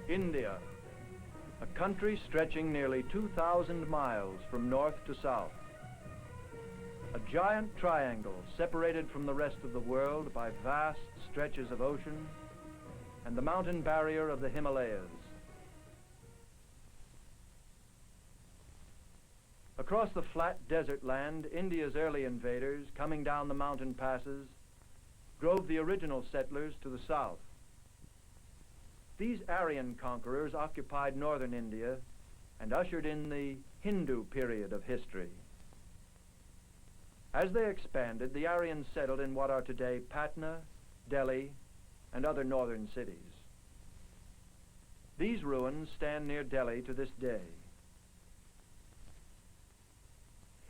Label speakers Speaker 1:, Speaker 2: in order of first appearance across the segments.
Speaker 1: India, a country stretching nearly 2,000 miles from north to south. A giant triangle separated from the rest of the world by vast stretches of ocean and the mountain barrier of the Himalayas. Across the flat desert land, India's early invaders, coming down the mountain passes, drove the original settlers to the south. These Aryan conquerors occupied northern India and ushered in the Hindu period of history. As they expanded, the Aryans settled in what are today Patna, Delhi, and other northern cities. These ruins stand near Delhi to this day.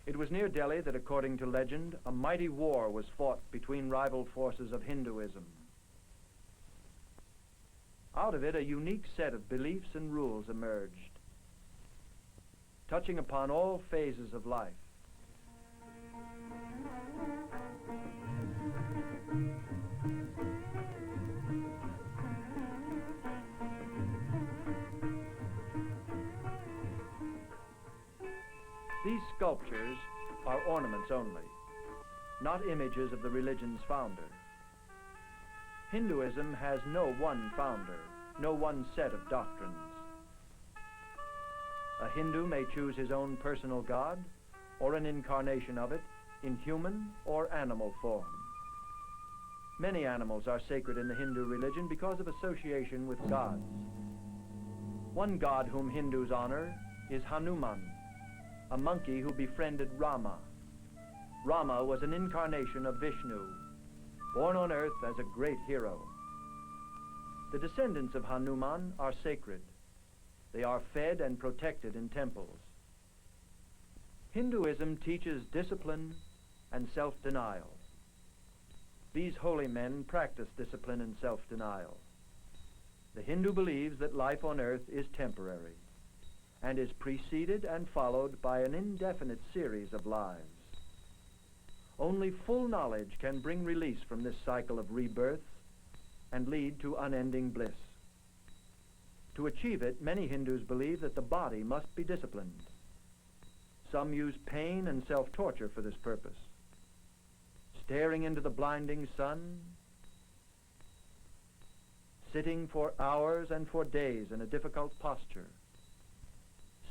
Speaker 1: It was near Delhi that, according to legend, a mighty war was fought between rival forces of Hinduism. Out of it, a unique set of beliefs and rules emerged, touching upon all phases of life. These sculptures are ornaments only, not images of the religion's founder. Hinduism has no one founder, no one set of doctrines. A Hindu may choose his own personal god or an incarnation of it in human or animal form. Many animals are sacred in the Hindu religion because of association with gods. One god whom Hindus honor is Hanuman, a monkey who befriended Rama. Rama was an incarnation of Vishnu, born on earth as a great hero. The descendants of Hanuman are sacred. They are fed and protected in temples. Hinduism teaches discipline and self-denial. These holy men practice discipline and self-denial. The Hindu believes that life on earth is temporary and is preceded and followed by an indefinite series of lives. Only full knowledge can bring release from this cycle of rebirth and lead to unending bliss. To achieve it, many Hindus believe that the body must be disciplined. Some use pain and self-torture for this purpose. Staring into the blinding sun, sitting for hours and for days in a difficult posture,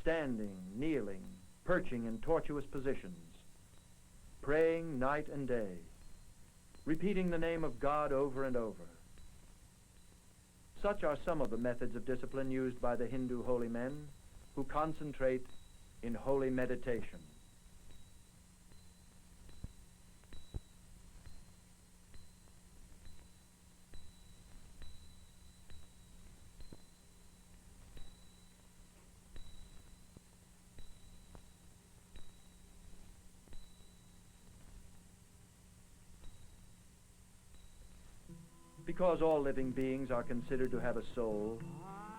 Speaker 1: standing, kneeling, perching in tortuous positions, praying night and day, repeating the name of God over and over. Such are some of the methods of discipline used by the Hindu holy men who concentrate in holy meditation. Because all living beings are considered to have a soul,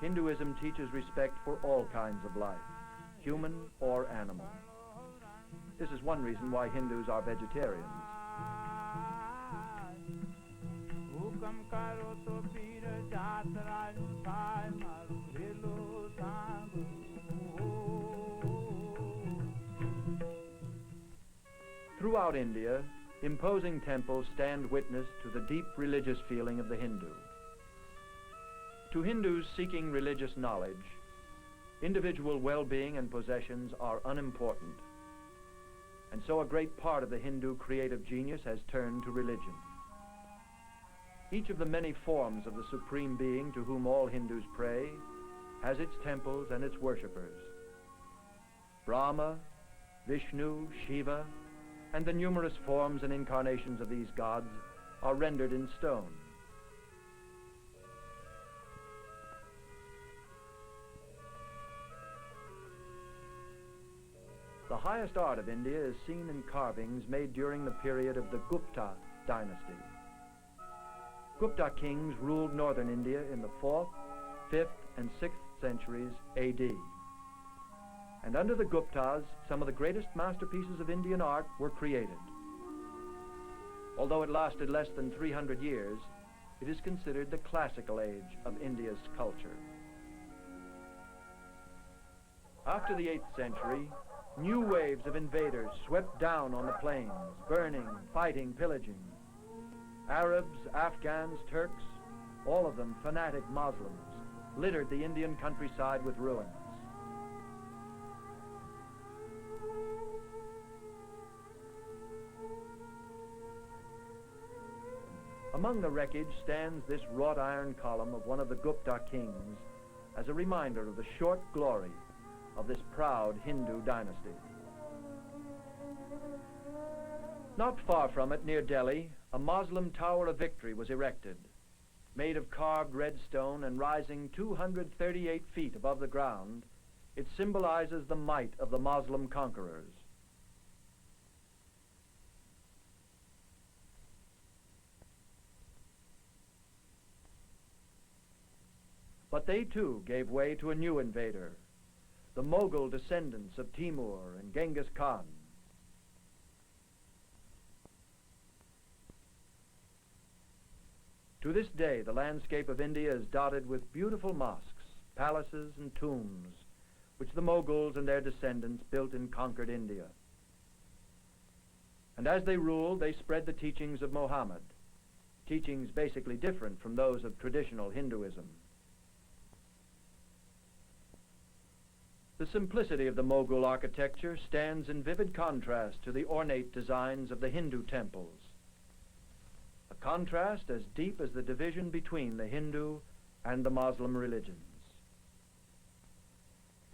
Speaker 1: Hinduism teaches respect for all kinds of life, human or animal. This is one reason why Hindus are vegetarians. Throughout India, imposing temples stand witness to the deep religious feeling of the Hindu. To Hindus seeking religious knowledge, individual well-being and possessions are unimportant. And so a great part of the Hindu creative genius has turned to religion. Each of the many forms of the Supreme Being to whom all Hindus pray has its temples and its worshippers. Brahma, Vishnu, Shiva, and the numerous forms and incarnations of these gods are rendered in stone. The highest art of India is seen in carvings made during the period of the Gupta dynasty. Gupta kings ruled northern India in the 4th, 5th, and 6th centuries AD. And under the Guptas, some of the greatest masterpieces of Indian art were created. Although it lasted less than 300 years, it is considered the classical age of India's culture. After the 8th century, new waves of invaders swept down on the plains, burning, fighting, pillaging. Arabs, Afghans, Turks, all of them fanatic Muslims, littered the Indian countryside with ruins. Among the wreckage stands this wrought iron column of one of the Gupta kings as a reminder of the short glory of this proud Hindu dynasty. Not far from it, near Delhi, a Muslim Tower of Victory was erected, made of carved red stone and rising 238 feet above the ground. It symbolizes the might of the Muslim conquerors. But they too gave way to a new invader, the Mughal descendants of Timur and Genghis Khan. To this day, the landscape of India is dotted with beautiful mosques, palaces, and tombs, which the Mughals and their descendants built in conquered India. And as they ruled, they spread the teachings of Muhammad, teachings basically different from those of traditional Hinduism. The simplicity of the Mughal architecture stands in vivid contrast to the ornate designs of the Hindu temples, a contrast as deep as the division between the Hindu and the Muslim religions.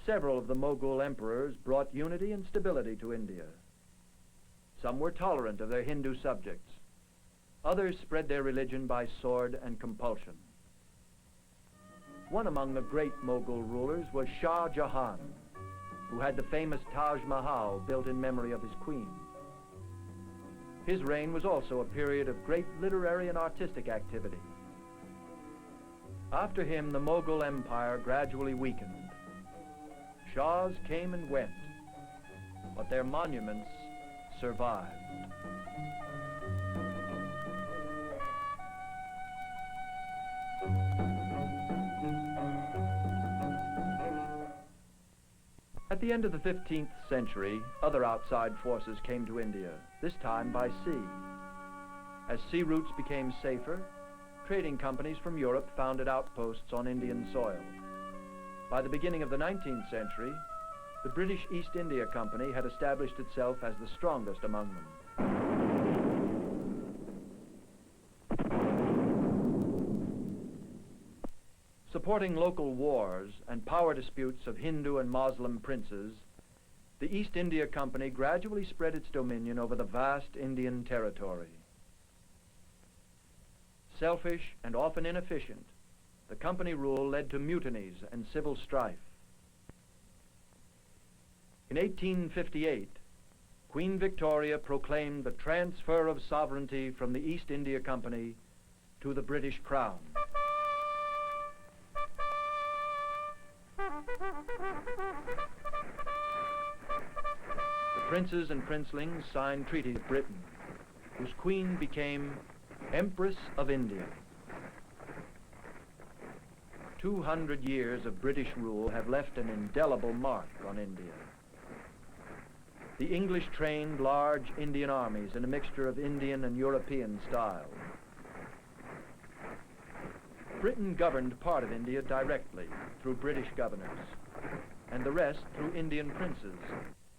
Speaker 1: Several of the Mughal emperors brought unity and stability to India. Some were tolerant of their Hindu subjects. Others spread their religion by sword and compulsion. One among the great Mughal rulers was Shah Jahan, who had the famous Taj Mahal built in memory of his queen. His reign was also a period of great literary and artistic activity. After him, the Mughal Empire gradually weakened. Shahs came and went, but their monuments survived. At the end of the 15th century, other outside forces came to India, this time by sea. As sea routes became safer, trading companies from Europe founded outposts on Indian soil. By the beginning of the 19th century, the British East India Company had established itself as the strongest among them. Supporting local wars and power disputes of Hindu and Muslim princes, the East India Company gradually spread its dominion over the vast Indian territory. Selfish and often inefficient, the company rule led to mutinies and civil strife. In 1858, Queen Victoria proclaimed the transfer of sovereignty from the East India Company to the British Crown. The princes and princelings signed treaties with Britain, whose queen became Empress of India. 200 years of British rule have left an indelible mark on India. The English trained large Indian armies in a mixture of Indian and European style. Britain governed part of India directly through British governors, and the rest through Indian princes,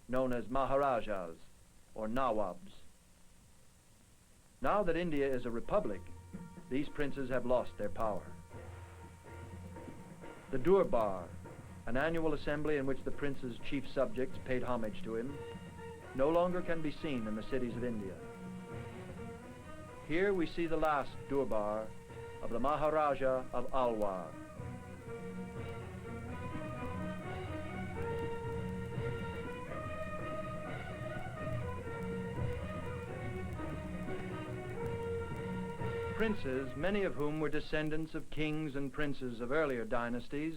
Speaker 1: known as Maharajas or Nawabs. Now that India is a republic, these princes have lost their power. The Durbar, an annual assembly in which the prince's chief subjects paid homage to him, no longer can be seen in the cities of India. Here we see the last Durbar of the Maharaja of Alwar. princes, many of whom were descendants of kings and princes of earlier dynasties,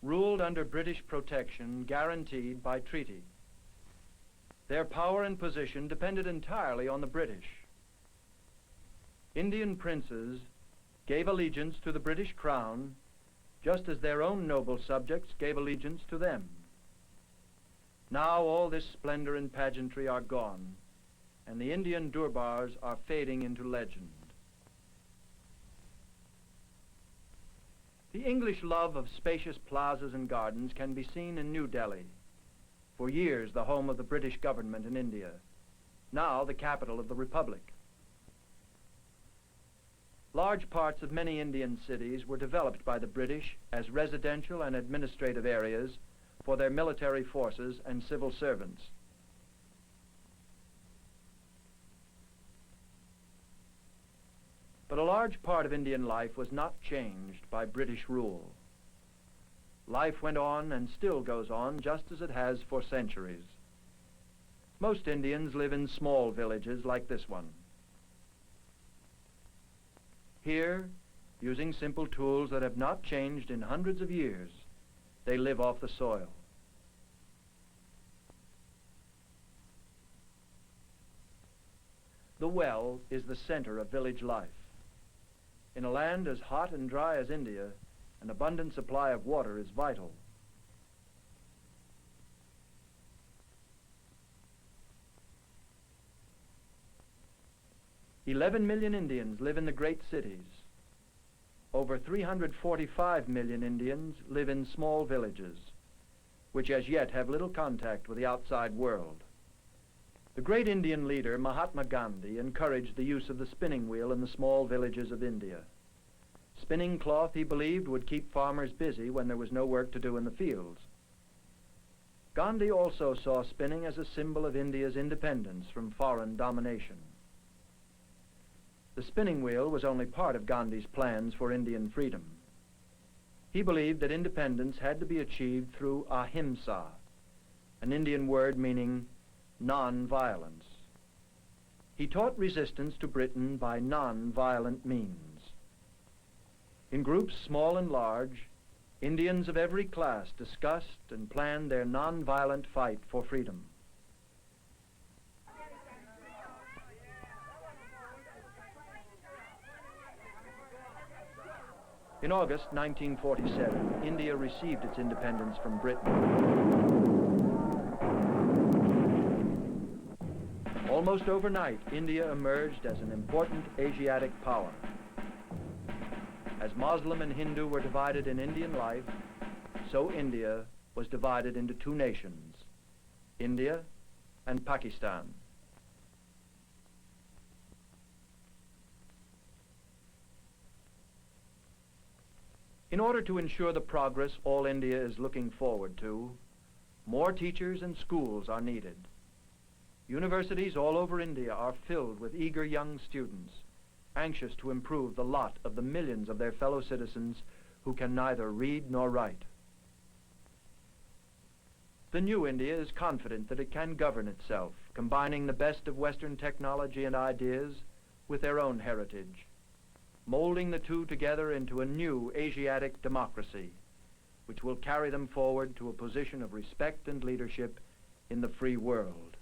Speaker 1: ruled under British protection guaranteed by treaty. Their power and position depended entirely on the British. Indian princes gave allegiance to the British crown just as their own noble subjects gave allegiance to them. Now all this splendor and pageantry are gone, and the Indian Durbars are fading into legend. The English love of spacious plazas and gardens can be seen in New Delhi, for years the home of the British government in India, now the capital of the Republic. Large parts of many Indian cities were developed by the British as residential and administrative areas for their military forces and civil servants. But a large part of Indian life was not changed by British rule. Life went on and still goes on just as it has for centuries. Most Indians live in small villages like this one. Here, using simple tools that have not changed in hundreds of years, they live off the soil. The well is the center of village life. In a land as hot and dry as India, an abundant supply of water is vital. "11 million Indians live in the great cities. Over 345 million Indians live in small villages, which as yet have little contact with the outside world." The great Indian leader, Mahatma Gandhi, encouraged the use of the spinning wheel in the small villages of India. Spinning cloth, he believed, would keep farmers busy when there was no work to do in the fields. Gandhi also saw spinning as a symbol of India's independence from foreign domination. The spinning wheel was only part of Gandhi's plans for Indian freedom. He believed that independence had to be achieved through ahimsa, an Indian word meaning non-violence. He taught resistance to Britain by non-violent means. In groups small and large, Indians of every class discussed and planned their non-violent fight for freedom. In August 1947, India received its independence from Britain. Almost overnight, India emerged as an important Asiatic power. As Muslim and Hindu were divided in Indian life, so India was divided into two nations, India and Pakistan. In order to ensure the progress all India is looking forward to, more teachers and schools are needed. Universities all over India are filled with eager young students, anxious to improve the lot of the millions of their fellow citizens who can neither read nor write. The new India is confident that it can govern itself, combining the best of Western technology and ideas with their own heritage, molding the two together into a new Asiatic democracy, which will carry them forward to a position of respect and leadership in the free world.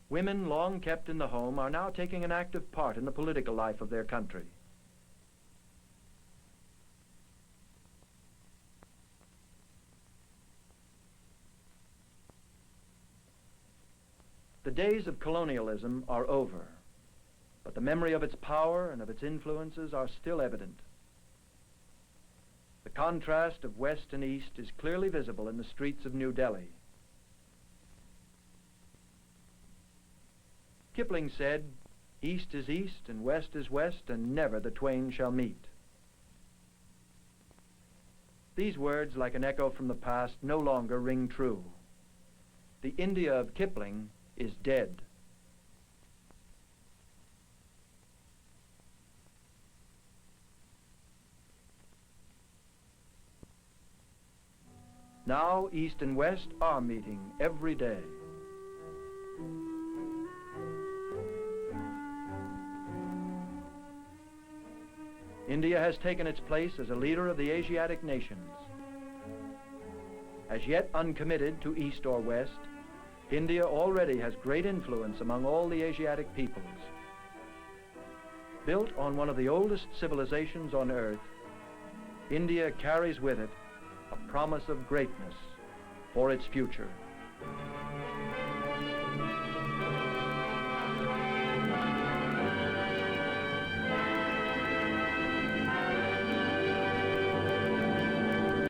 Speaker 1: Women long kept in the home are now taking an active part in the political life of their country. The days of colonialism are over, but the memory of its power and of its influences are still evident. The contrast of West and East is clearly visible in the streets of New Delhi. Kipling said, "East is East and West is West, and never the twain shall meet." These words, like an echo from the past, no longer ring true. The India of Kipling is dead. Now East and West are meeting every day. India has taken its place as a leader of the Asiatic nations. As yet uncommitted to East or West, India already has great influence among all the Asiatic peoples. Built on one of the oldest civilizations on Earth, India carries with it a promise of greatness for its future.